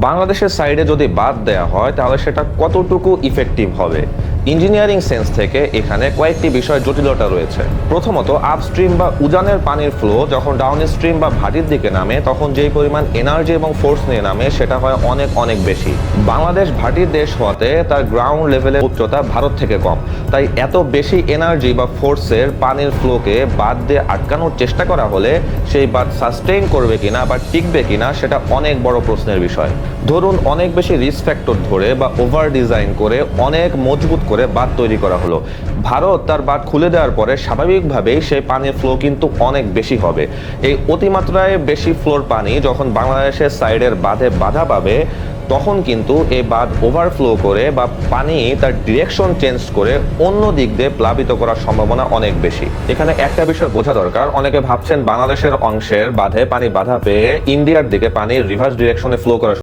বাংলাদেশের সাইডে যদি বাদ দেয়া হয় তাহলে সেটা কতটুকু ইফেক্টিভ হবে? ইঞ্জিনিয়ারিং সেন্স থেকে এখানে কয়েকটি বিষয় জটিলতা রয়েছে। প্রথমত, আপস্ট্রিম বা উজানের পানির ফ্লো যখন ডাউন স্ট্রিম বা ভাটির দিকে নামে তখন যেই পরিমাণ এনার্জি এবং ফোর্স নিয়ে নামে সেটা হয় অনেক অনেক বেশি। বাংলাদেশ ভাটির দেশ হওয়াতে তার গ্রাউন্ড লেভেলের উচ্চতা ভারত থেকে কম, তাই এত বেশি এনার্জি বা ফোর্সের পানির ফ্লোকে বাদ দিয়ে আটকানোর চেষ্টা করা হলে সেই বাঁধ সাস্টেইন করবে কিনা বা টিকবে কিনা সেটা অনেক বড় প্রশ্নের বিষয়। ধরুন অনেক বেশি রিস্ক ফ্যাক্টর ধরে বা ওভার ডিজাইন করে অনেক মজবুত করে বাঁধ তৈরি করা হলো, ভারত তার বাঁধ খুলে দেওয়ার পরে স্বাভাবিকভাবেই সেই পানির ফ্লো কিন্তু অনেক বেশি হবে। এই অতিমাত্রায় বেশি ফ্লোর পানি যখন বাংলাদেশের সাইডের বাঁধে বাধা পাবে তখন কিন্তু এই বাঁধ ওভারফ্লো করে বা পানি তার ডিরেকশন চেঞ্জ করে অন্য দিক দিয়ে প্লাবিত করার সম্ভাবনা অনেক বেশি। এখানে একটা বিষয় বোঝা দরকার, অনেকে ভাবছেন বাংলাদেশের অংশের বাঁধে পানি বাধা পেয়ে ইন্ডিয়ার দিকে পানি রিভার্স ডিরেকশনে ফ্লো করা